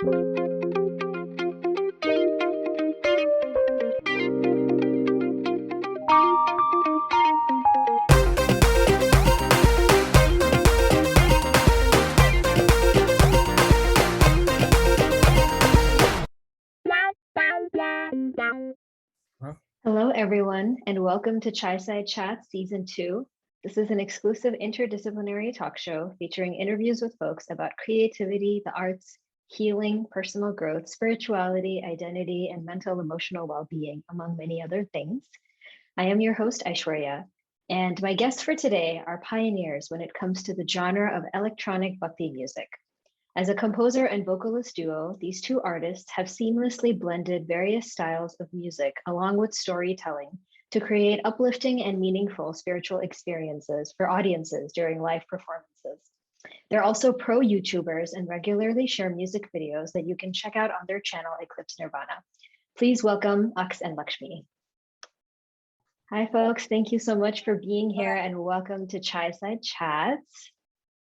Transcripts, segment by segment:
Hello, everyone, and welcome to Chai-Side Chat Season 2. This is an exclusive interdisciplinary talk show featuring interviews with folks about creativity, the arts, healing, personal growth, spirituality, identity, and mental emotional well-being, among many other things. I am your host, Aishwarya, and my guests for today are pioneers when it comes to the genre of electronic Bhakti music. As a composer and vocalist duo, these two artists have seamlessly blended various styles of music along with storytelling to create uplifting and meaningful spiritual experiences for audiences during live performances. They're also pro YouTubers and regularly share music videos that you can check out on their channel, Eclipse Nirvana. Please welcome Aks and Lakshmi. Hi, folks. Thank you so much for being here and welcome to Chai-Side Chats.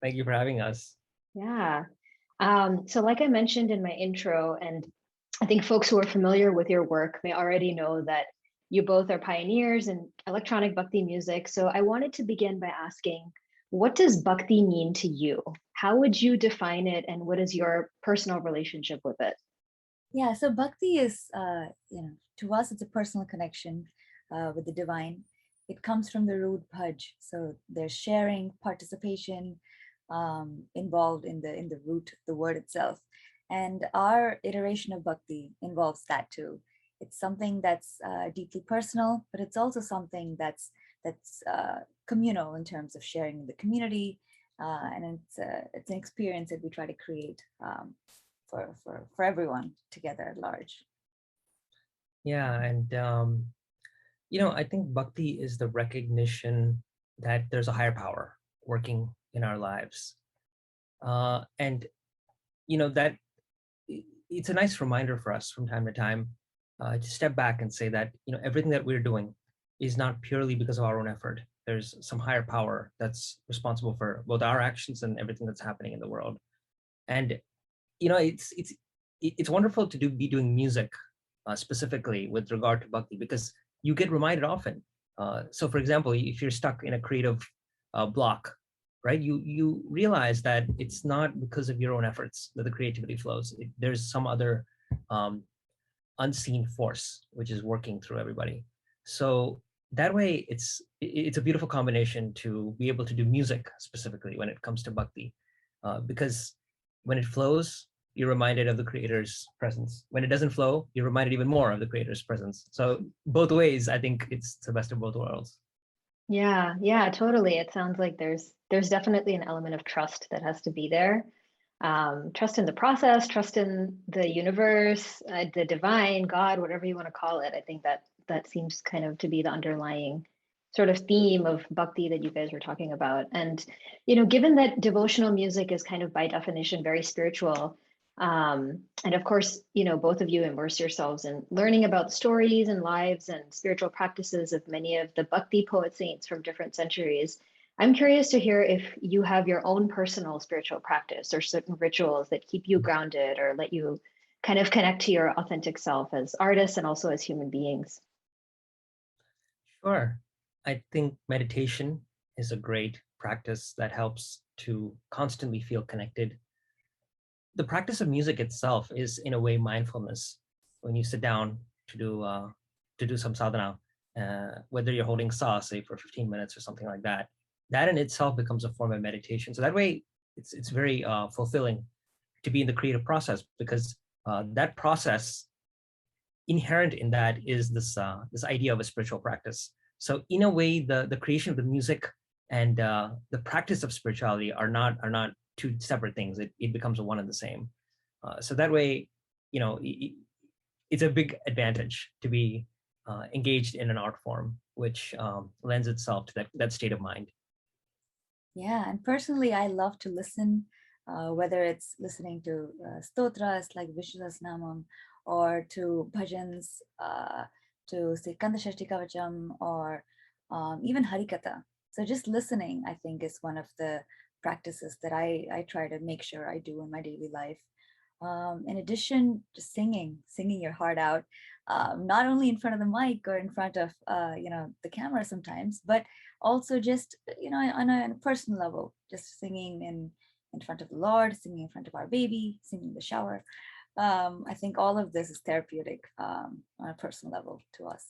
Thank you for having us. Yeah. So like I mentioned in my intro, and I think folks who are familiar with your work may already know that you both are pioneers in electronic Bhakti music. So I wanted to begin by asking, what does Bhakti mean to you? How would you define it, and what is your personal relationship with it? Yeah, so Bhakti is, to us, it's a personal connection with the divine. It comes from the root bhaj. So there's sharing, participation, involved in the root, the word itself. And our iteration of Bhakti involves that too. It's something that's deeply personal, but it's also something that's communal in terms of sharing in the community, and it's an experience that we try to create for everyone together at large. Yeah, and I think Bhakti is the recognition that there's a higher power working in our lives. And that it's a nice reminder for us from time to time to step back and say that everything that we're doing is not purely because of our own effort. There's some higher power that's responsible for both our actions and everything that's happening in the world. And it's wonderful to be doing music specifically with regard to Bhakti, because you get reminded often. So for example, if you're stuck in a creative block, right, you realize that it's not because of your own efforts that the creativity flows. There's some other unseen force which is working through everybody. So that way it's a beautiful combination to be able to do music specifically when it comes to Bhakti, because when it flows, you're reminded of the creator's presence. When it doesn't flow, you're reminded even more of the creator's presence. So both ways, I think it's the best of both worlds. Yeah, totally. It sounds like there's definitely an element of trust that has to be there. Trust in the process, trust in the universe, the divine, God, whatever you want to call it. I think that seems kind of to be the underlying sort of theme of Bhakti that you guys were talking about. And, given that devotional music is kind of by definition very spiritual, and of course, both of you immerse yourselves in learning about stories and lives and spiritual practices of many of the Bhakti poet saints from different centuries. I'm curious to hear if you have your own personal spiritual practice or certain rituals that keep you grounded or let you kind of connect to your authentic self as artists and also as human beings. Sure. I think meditation is a great practice that helps to constantly feel connected. The practice of music itself is, in a way, mindfulness. When you sit down to do some sadhana, whether you're holding sa, say, for 15 minutes or something like that, that in itself becomes a form of meditation. So that way, it's very fulfilling to be in the creative process, because that process, inherent in that, is this idea of a spiritual practice. So in a way, the creation of the music and the practice of spirituality are not two separate things. It becomes a one and the same. So that way, it's a big advantage to be engaged in an art form which lends itself to that state of mind. Yeah, and personally, I love to listen, whether it's listening to stotras like Vishnu Sahasranamam, or to bhajans, to say Kandashashti Kavacham, or even Harikatha. So just listening, I think, is one of the practices that I try to make sure I do in my daily life. In addition, just singing your heart out, not only in front of the mic or in front of the camera sometimes, but also just on a personal level, just singing in front of the Lord, singing in front of our baby, singing in the shower. I think all of this is therapeutic on a personal level to us.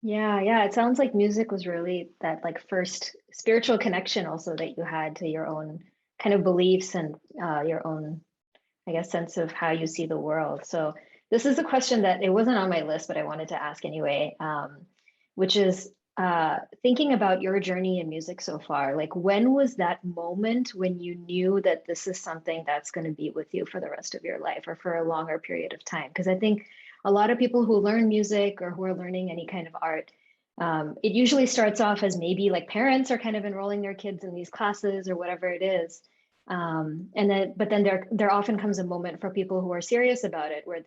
Yeah. It sounds like music was really that like first spiritual connection also that you had to your own kind of beliefs and your own, I guess, sense of how you see the world. So this is a question that it wasn't on my list, but I wanted to ask anyway, which is thinking about your journey in music so far. Like, when was that moment when you knew that this is something that's going to be with you for the rest of your life or for a longer period of time? Because I think a lot of people who learn music or who are learning any kind of art, it usually starts off as maybe like parents are kind of enrolling their kids in these classes or whatever it is. But then there often comes a moment for people who are serious about it where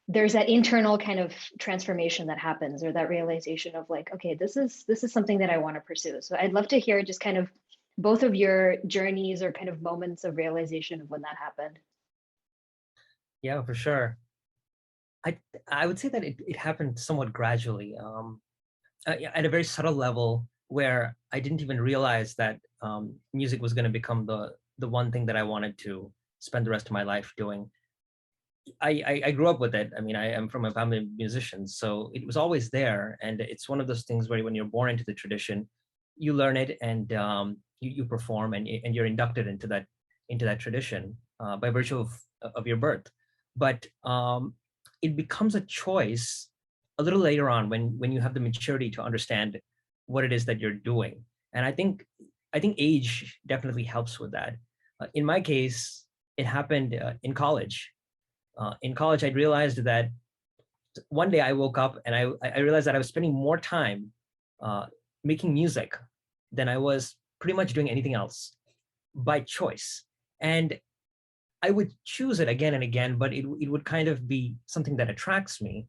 there's that internal kind of transformation that happens, or that realization of like, okay, this is something that I want to pursue. So I'd love to hear just kind of both of your journeys or kind of moments of realization of when that happened. Yeah, for sure. I would say that it happened somewhat gradually, at a very subtle level, where I didn't even realize that music was going to become the one thing that I wanted to spend the rest of my life doing. I grew up with it. I mean, I am from a family of musicians, so it was always there. And it's one of those things where when you're born into the tradition, you learn it, and you perform, and you're inducted into that tradition by virtue of your birth. But it becomes a choice a little later on when you have the maturity to understand what it is that you're doing. And I think age definitely helps with that. In my case, it happened in college. In college, I realized that one day I woke up and I realized that I was spending more time making music than I was pretty much doing anything else by choice. And I would choose it again and again, but it would kind of be something that attracts me.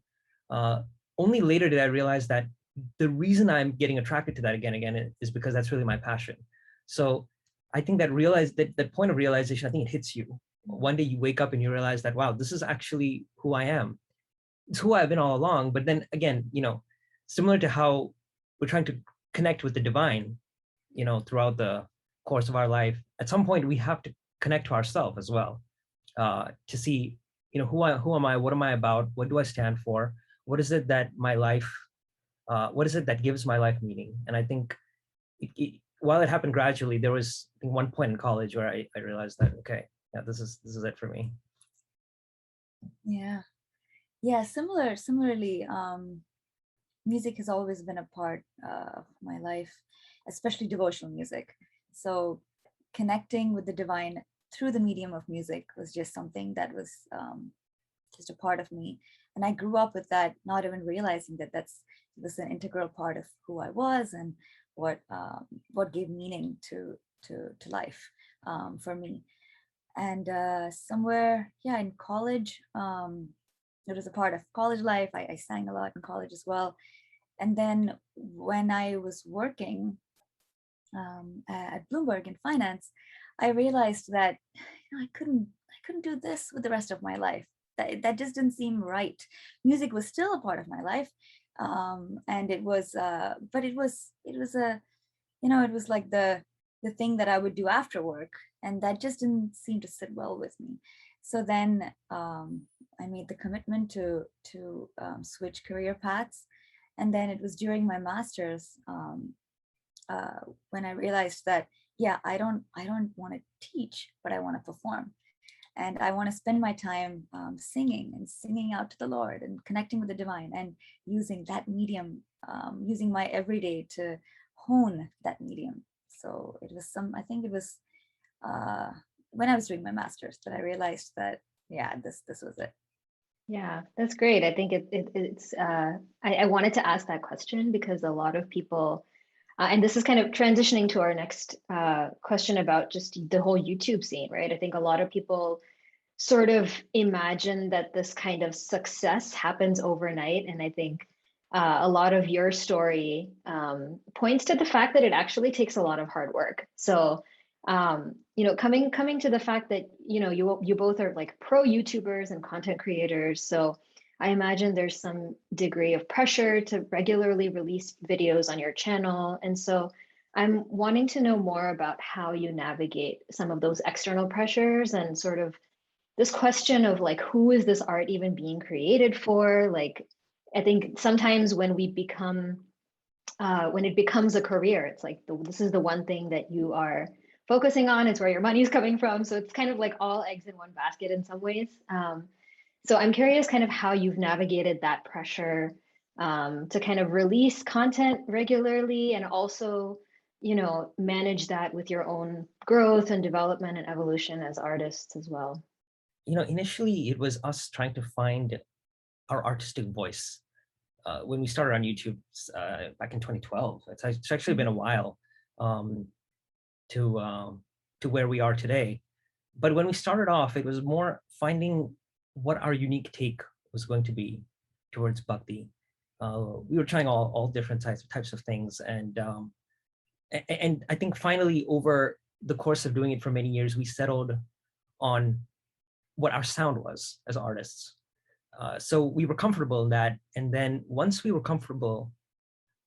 Only later did I realize that the reason I'm getting attracted to that again and again is because that's really my passion. So I think that point of realization, I think it hits you. One day you wake up and you realize that, wow, this is actually who I am. It's who I've been all along. But then again, similar to how we're trying to connect with the divine, throughout the course of our life, at some point we have to connect to ourselves as well, to see, who am I, what am I about, what do I stand for, what is it that what is it that gives my life meaning. And I think while it happened gradually, there was, I think, one point in college where I realized that, okay, yeah, this is it for me. Yeah, similarly, music has always been a part of my life, especially devotional music. So connecting with the divine through the medium of music was just something that was just a part of me. And I grew up with that, not even realizing that it was an integral part of who I was and what gave meaning to life for me. And somewhere, in college, it was a part of college life. I sang a lot in college as well. And then when I was working at Bloomberg in finance, I realized that I couldn't do this with the rest of my life. That just didn't seem right. Music was still a part of my life, and it was, but it was it was like the thing that I would do after work, and that just didn't seem to sit well with me. So then I made the commitment to switch career paths, and then it was during my master's when I realized that I don't want to teach, but I want to perform, and I want to spend my time singing out to the Lord and connecting with the divine, and using that medium, using my everyday to hone that medium. So it was I think it was when I was doing my master's that I realized that this was it. Yeah, that's great. I think it's I wanted to ask that question because a lot of people, and this is kind of transitioning to our next question about just the whole YouTube scene, right? I think a lot of people sort of imagine that this kind of success happens overnight. And I think a lot of your story points to the fact that it actually takes a lot of hard work. So, coming to the fact that, you both are like pro YouTubers and content creators. So I imagine there's some degree of pressure to regularly release videos on your channel. And so I'm wanting to know more about how you navigate some of those external pressures and sort of this question of like, who is this art even being created for? Like, I think sometimes when we become, when it becomes a career, it's like, this is the one thing that you are focusing on, it's where your money's coming from. So it's kind of like all eggs in one basket in some ways. So I'm curious kind of how you've navigated that pressure to kind of release content regularly and also, manage that with your own growth and development and evolution as artists as well. Initially it was us trying to find our artistic voice. When we started on YouTube back in 2012, it's actually been a while to where we are today. But when we started off, it was more finding what our unique take was going to be towards Bhakti. We were trying all different types of things, and I think finally over the course of doing it for many years, we settled on what our sound was as artists. So we were comfortable in that, and then once we were comfortable,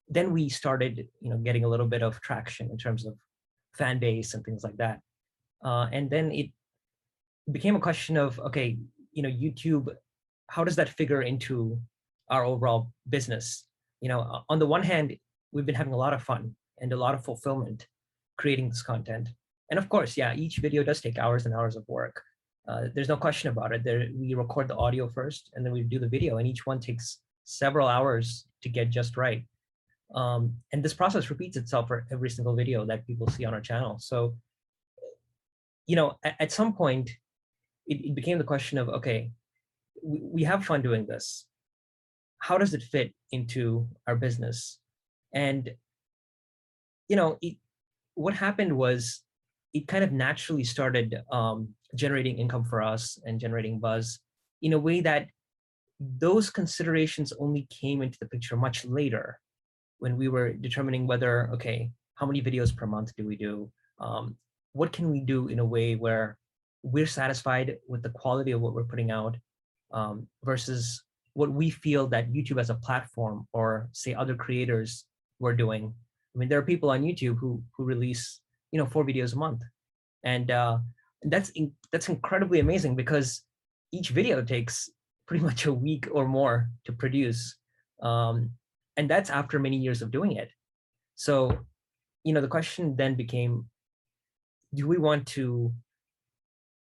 then we started, getting a little bit of traction in terms of fan base and things like that. And then it became a question of, okay, YouTube, how does that figure into our overall business? On the one hand, we've been having a lot of fun and a lot of fulfillment creating this content. And of course, yeah, each video does take hours and hours of work. There's no question about it. We record the audio first, and then we do the video, and each one takes several hours to get just right. And this process repeats itself for every single video that people see on our channel. So, at some point, it became the question of, okay, we have fun doing this. How does it fit into our business? And, what happened was it kind of naturally started generating income for us and generating buzz in a way that those considerations only came into the picture much later when we were determining whether, okay, how many videos per month do we do? What can we do in a way where we're satisfied with the quality of what we're putting out versus what we feel that YouTube as a platform or say other creators were doing. I mean, there are people on YouTube who release, 4 videos a month. And that's incredibly amazing because each video takes pretty much a week or more to produce. And that's after many years of doing it. So, the question then became, do we want to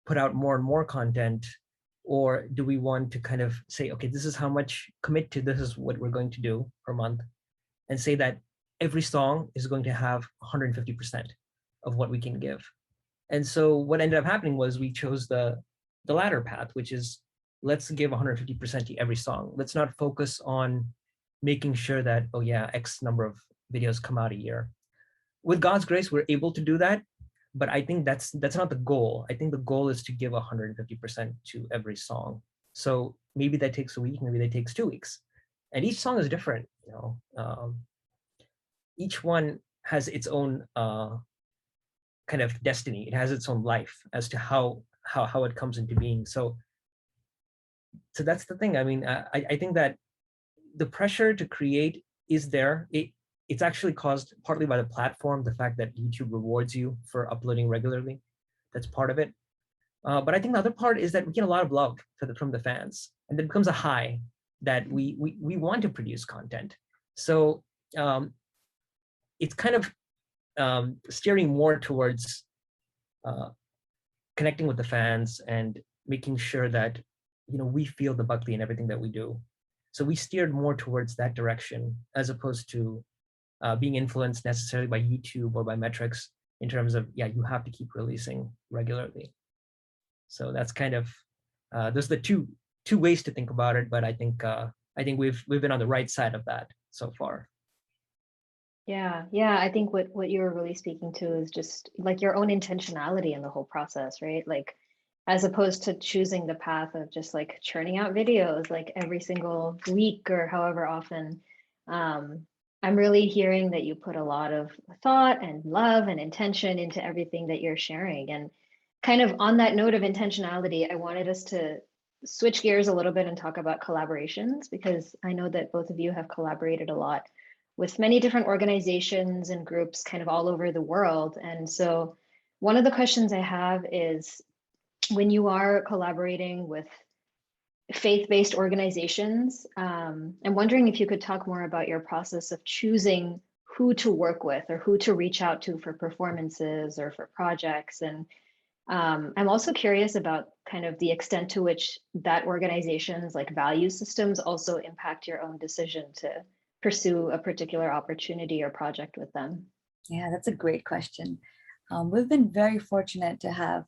put out more and more content, or do we want to kind of say, okay, this is how much, commit to this is what we're going to do per month, and say that every song is going to have 150% of what we can give. And so what ended up happening was we chose the latter path, which is let's give 150% to every song. Let's not focus on making sure that, oh yeah, X number of videos come out a year. With God's grace, we're able to do that, but I think that's not the goal. I think the goal is to give 150% to every song. So maybe that takes a week, maybe that takes 2 weeks, and each song is different. Each one has its own kind of destiny. It has its own life as to how it comes into being. So that's the thing. I mean, I think that the pressure to create is there. It's actually caused partly by the platform, the fact that YouTube rewards you for uploading regularly. That's part of it. But I think the other part is that we get a lot of love from the fans, and it becomes a high that we want to produce content. So it's kind of steering more towards connecting with the fans and making sure that we feel the Bhakti in everything that we do. So we steered more towards that direction as opposed to being influenced necessarily by YouTube or by metrics in terms of, yeah, you have to keep releasing regularly. So that's kind of those are the two ways to think about it. But I think we've been on the right side of that so far. Yeah, I think what you were really speaking to is just like your own intentionality in the whole process, right? Like, as opposed to choosing the path of just like churning out videos like every single week or however often. I'm really hearing that you put a lot of thought and love and intention into everything that you're sharing. And kind of on that note of intentionality, I wanted us to switch gears a little bit and talk about collaborations, because I know that both of you have collaborated a lot with many different organizations and groups kind of all over the world. And so one of the questions I have is, when you are collaborating with faith-based organizations, I'm wondering if you could talk more about your process of choosing who to work with or who to reach out to for performances or for projects. And I'm also curious about kind of the extent to which that organization's like value systems also impact your own decision to pursue a particular opportunity or project with them. Yeah, that's a great question. We've been very fortunate to have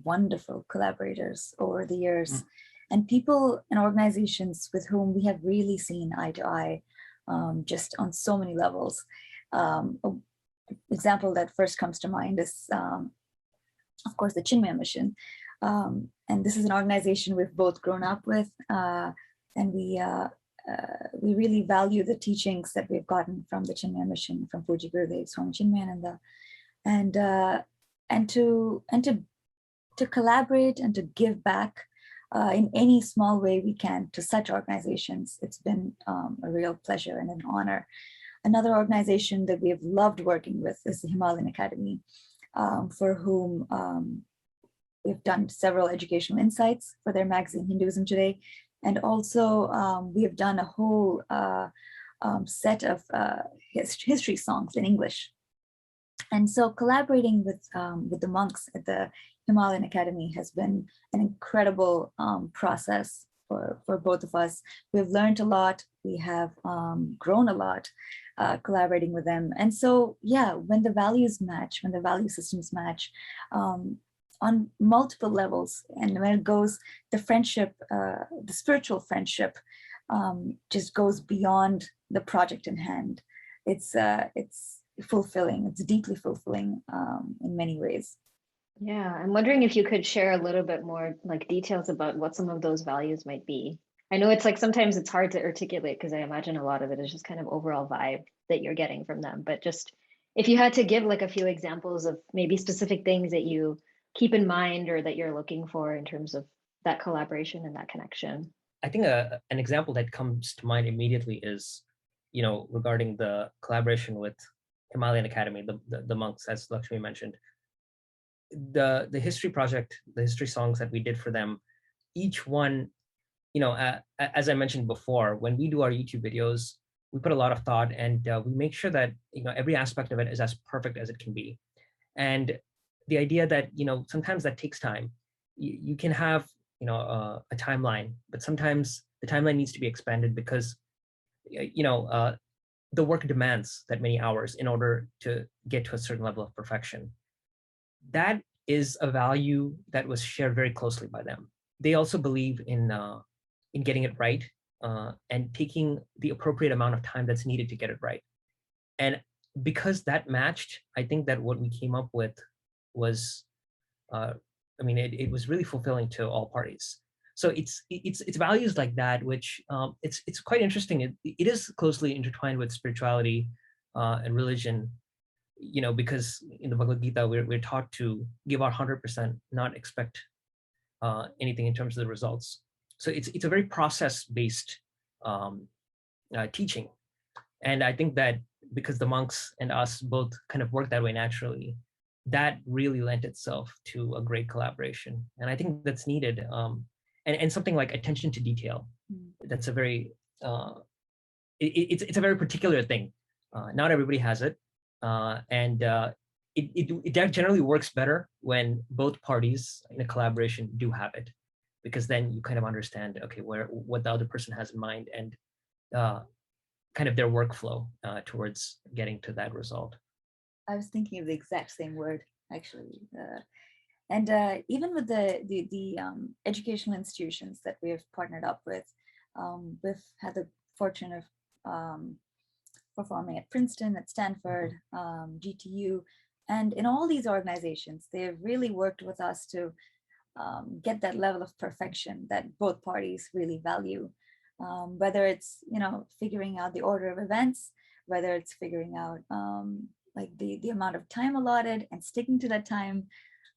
wonderful collaborators over the years, and people and organizations with whom we have really seen eye to eye, just on so many levels. An example that first comes to mind is, of course, the Chinmaya Mission. And this is an organization we've both grown up with, and we really value the teachings that we've gotten from the Chinmaya Mission, from Puji Gurudev Swami Chinmayananda, and to collaborate and to give back in any small way we can to such organizations. It's been a real pleasure and an honor. Another organization that we have loved working with is the Himalayan Academy, for whom we've done several educational insights for their magazine Hinduism Today. And also we have done a whole set of history songs in English. And so collaborating with the monks at the Himalayan Academy has been an incredible process for both of us. We've learned a lot. We have grown a lot collaborating with them. And so, yeah, when the values match, when the value systems match on multiple levels, and when it goes, the friendship, the spiritual friendship just goes beyond the project in hand. It's fulfilling. It's deeply fulfilling in many ways. Yeah, I'm wondering if you could share a little bit more like details about what some of those values might be. I know it's like sometimes it's hard to articulate because I imagine a lot of it is just kind of overall vibe that you're getting from them. But just if you had to give like a few examples of maybe specific things that you keep in mind or that you're looking for in terms of that collaboration and that connection. I think an example that comes to mind immediately is, regarding the collaboration with Himalayan Academy, the monks, as Lakshmi mentioned. The history project, the history songs that we did for them, each one, as I mentioned before, when we do our YouTube videos, we put a lot of thought, and we make sure that every aspect of it is as perfect as it can be. And the idea that sometimes that takes time. You can have a timeline, but sometimes the timeline needs to be expanded because the work demands that many hours in order to get to a certain level of perfection. That is a value that was shared very closely by them. They also believe in getting it right and taking the appropriate amount of time that's needed to get it right. And because that matched, I think that what we came up with was, it was really fulfilling to all parties. So it's values like that, which it's quite interesting. It is closely intertwined with spirituality and religion. Because in the Bhagavad Gita, we're taught to give our 100%, not expect anything in terms of the results. So it's a very process-based teaching. And I think that because the monks and us both kind of work that way naturally, that really lent itself to a great collaboration. And I think that's needed. And something like attention to detail, that's a very, it's a very particular thing. Not everybody has it. And it generally works better when both parties in a collaboration do have it, because then you kind of understand, okay, what the other person has in mind and kind of their workflow towards getting to that result. I was thinking of the exact same word, actually. And even with the educational institutions that we have partnered up with, we've had the fortune of performing at Princeton, at Stanford, GTU, and in all these organizations, they've really worked with us to get that level of perfection that both parties really value. Whether it's figuring out the order of events, whether it's figuring out like the amount of time allotted and sticking to that time,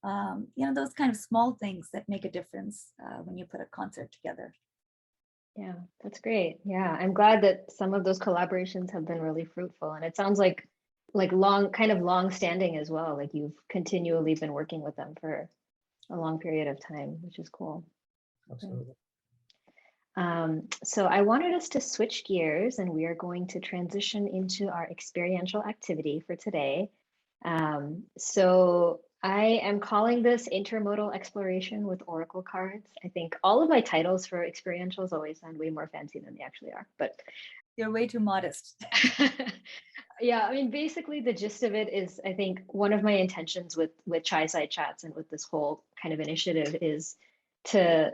Those kind of small things that make a difference when you put a concert together. Yeah, that's great. Yeah, I'm glad that some of those collaborations have been really fruitful, and it sounds like long standing as well. Like you've continually been working with them for a long period of time, which is cool. Absolutely. So I wanted us to switch gears, and we are going to transition into our experiential activity for today. So I am calling this Intermodal Exploration with Oracle cards. I think all of my titles for experientials always sound way more fancy than they actually are, but you're way too modest. Yeah, I mean, basically the gist of it is, I think one of my intentions with Chai Side Chats and with this whole kind of initiative is to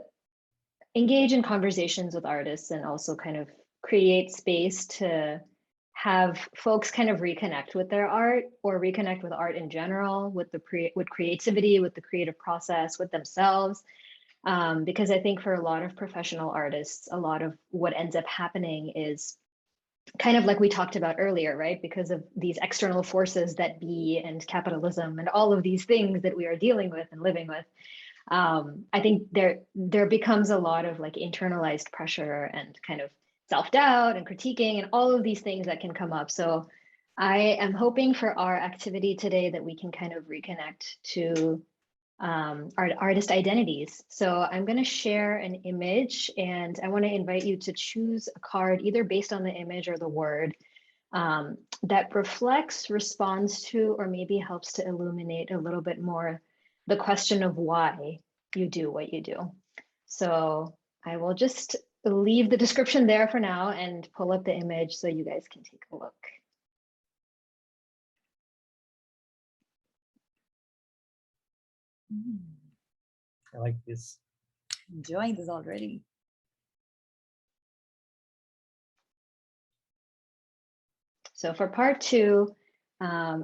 engage in conversations with artists and also kind of create space to have folks kind of reconnect with their art or reconnect with art in general, with creativity, with the creative process, with themselves. Because I think for a lot of professional artists, a lot of what ends up happening is kind of like we talked about earlier, right? Because of these external forces that be and capitalism and all of these things that we are dealing with and living with. I think there becomes a lot of like internalized pressure and kind of self-doubt and critiquing and all of these things that can come up. So I am hoping for our activity today that we can kind of reconnect to our artist identities. So I'm going to share an image, and I want to invite you to choose a card either based on the image or the word that reflects, responds to, or maybe helps to illuminate a little bit more the question of why you do what you do. So I will just leave the description there for now and pull up the image so you guys can take a look. I like this. Enjoying this already. So for part two,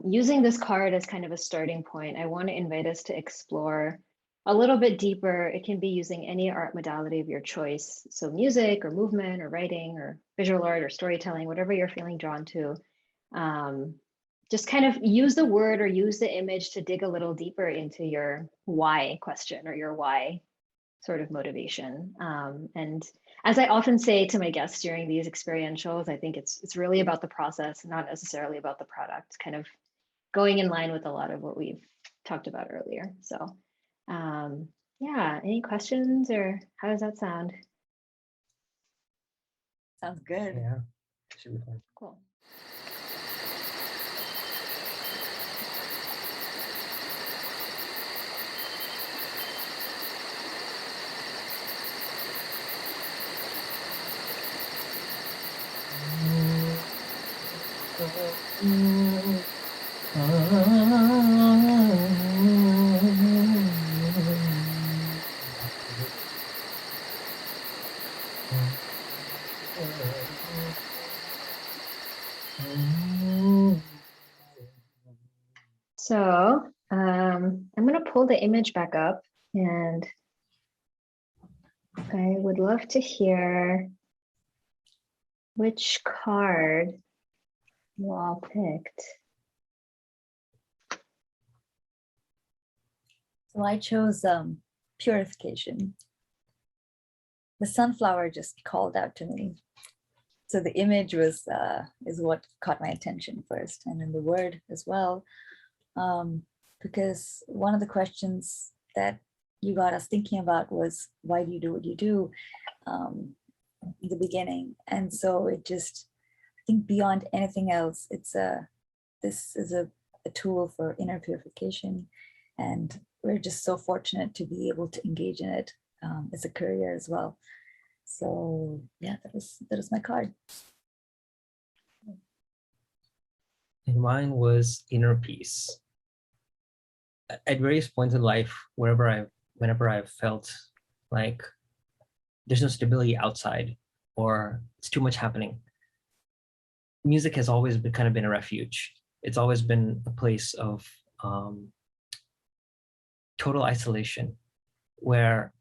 using this card as kind of a starting point, I want to invite us to explore a little bit deeper. It can be using any art modality of your choice. So music or movement or writing or visual art or storytelling, whatever you're feeling drawn to. Just kind of use the word or use the image to dig a little deeper into your why question or your why sort of motivation. And as I often say to my guests during these experientials, I think it's really about the process, not necessarily about the product, kind of going in line with a lot of what we've talked about earlier. So yeah, any questions or how does that sound? Sounds good. Yeah, should be fun. Cool. So I'm going to pull the image back up, and I would love to hear which card you all picked. So I chose Purification. The sunflower just called out to me. So the image was is what caught my attention first, and then the word as well, because one of the questions that you got us thinking about was, why do you do what you do, in the beginning. And so it just, I think beyond anything else, this is a tool for inner purification, and we're just so fortunate to be able to engage in it as a career as well. So yeah, that was my card. And mine was inner peace. At various points in life, whenever I've felt like there's no stability outside or it's too much happening, music has always been a refuge. It's always been a place of total isolation, where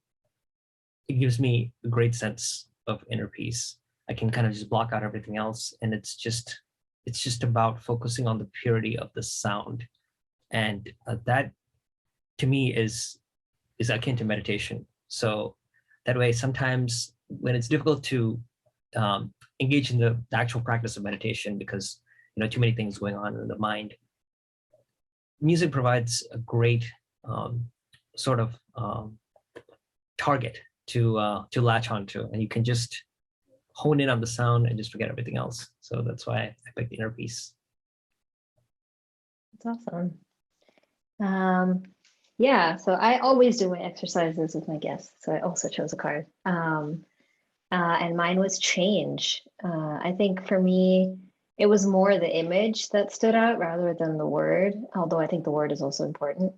it gives me a great sense of inner peace. I can kind of just block out everything else, and it's just about focusing on the purity of the sound, and that to me is akin to meditation. So that way, sometimes when it's difficult to engage in the actual practice of meditation because too many things going on in the mind, music provides a great sort of target to latch onto, and you can just hone in on the sound and just forget everything else. So that's why I picked the inner peace. That's awesome. Yeah, so I always do my exercises with my guests. So I also chose a card. And mine was change. I think for me, it was more the image that stood out rather than the word, although I think the word is also important.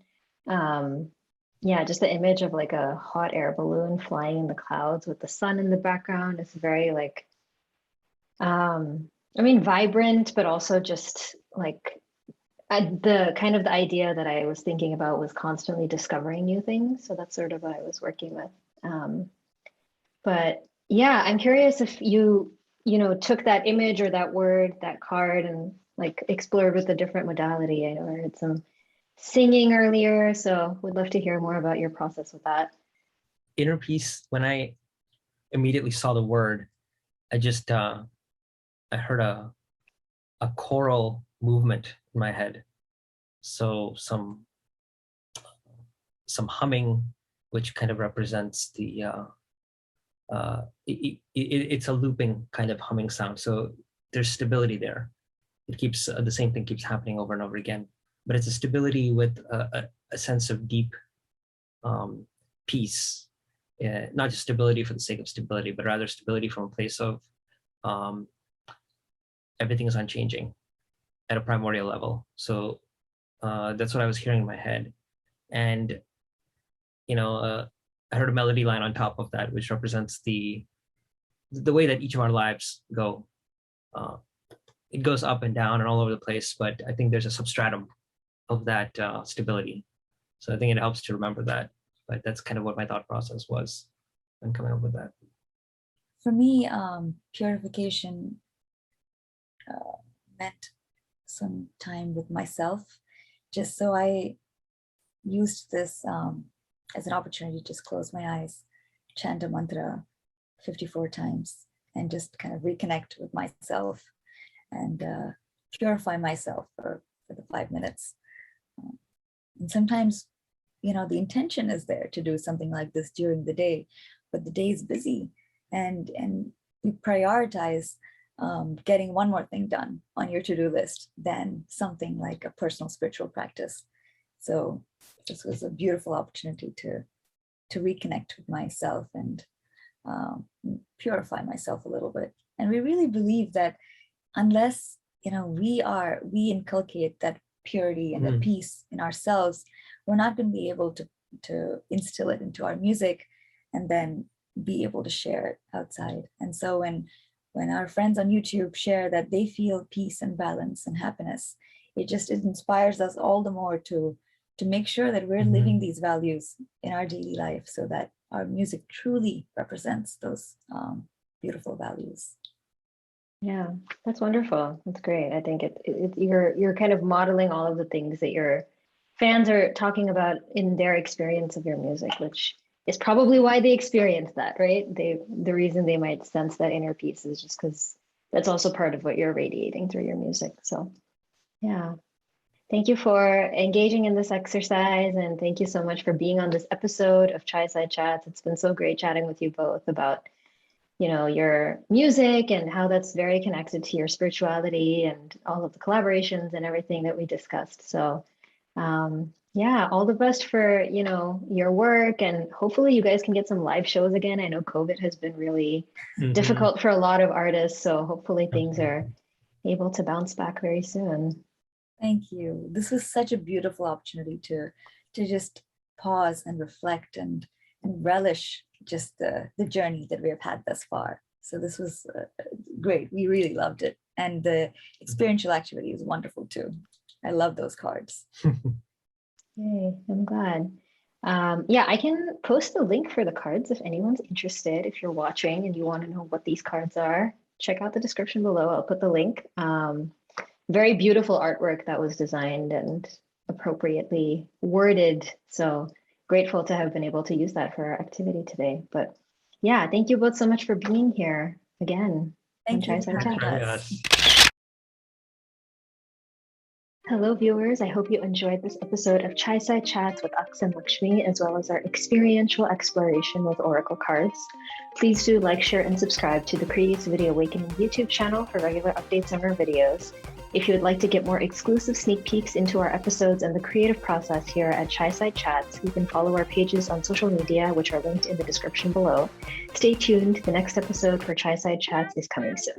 Yeah, just the image of like a hot air balloon flying in the clouds with the sun in the background. It's very like, vibrant, but also just like the kind of the idea that I was thinking about was constantly discovering new things. So that's sort of what I was working with. But yeah, I'm curious if you took that image or that word, that card, and like explored with a different modality. I know I heard some singing earlier, so would love to hear more about your process with that. Inner peace, when I immediately saw the word, I just I heard a choral movement in my head. So some humming, which kind of represents the it's a looping kind of humming sound. So there's stability there. It keeps the same thing keeps happening over and over again, but it's a stability with a sense of deep peace. Not just stability for the sake of stability, but rather stability from a place of everything is unchanging at a primordial level. So that's what I was hearing in my head. And, I heard a melody line on top of that, which represents the way that each of our lives go. It goes up and down and all over the place, but I think there's a substratum of that stability. So I think it helps to remember that. But that's kind of what my thought process was when coming up with that. For me, purification meant some time with myself, just so I used this as an opportunity to just close my eyes, chant a mantra 54 times, and just kind of reconnect with myself and purify myself for the 5 minutes. And sometimes, the intention is there to do something like this during the day, but the day is busy, and we prioritize getting one more thing done on your to-do list than something like a personal spiritual practice. So this was a beautiful opportunity to reconnect with myself and purify myself a little bit. And we really believe that unless we inculcate that purity and the peace in ourselves, we're not going to be able to instill it into our music and then be able to share it outside. And so when our friends on YouTube share that they feel peace and balance and happiness, it inspires us all the more to make sure that we're living these values in our daily life, so that our music truly represents those beautiful values. Yeah, that's wonderful. That's great. I think you're kind of modeling all of the things that your fans are talking about in their experience of your music, which is probably why they experience that, right? The reason they might sense that inner peace is just because that's also part of what you're radiating through your music. So yeah. Thank you for engaging in this exercise, and thank you so much for being on this episode of Chai Side Chats. It's been so great chatting with you both about, your music and how that's very connected to your spirituality and all of the collaborations and everything that we discussed. So yeah, all the best for, your work, and hopefully you guys can get some live shows again. I know COVID has been really difficult for a lot of artists, so hopefully things are able to bounce back very soon. Thank you. This was such a beautiful opportunity to just pause and reflect and relish just the journey that we have had thus far. So this was great. We really loved it. And the experiential activity is wonderful too. I love those cards. Yay, I'm glad. Yeah, I can post the link for the cards if anyone's interested. If you're watching and you want to know what these cards are, check out the description below. I'll put the link. Very beautiful artwork that was designed and appropriately worded. So grateful to have been able to use that for our activity today. But yeah, thank you both so much for being here again. Thank you. Chai-Sai for having Chat. us. Hello, viewers. I hope you enjoyed this episode of Chai-Sai Chats with Aks and Lakshmi, as well as our experiential exploration with Oracle cards. Please do like, share, and subscribe to the Creativity Awakening YouTube channel for regular updates on our videos. If you would like to get more exclusive sneak peeks into our episodes and the creative process here at Chai-Sai Chats, you can follow our pages on social media, which are linked in the description below. Stay tuned. The next episode for Chai-Sai Chats is coming soon.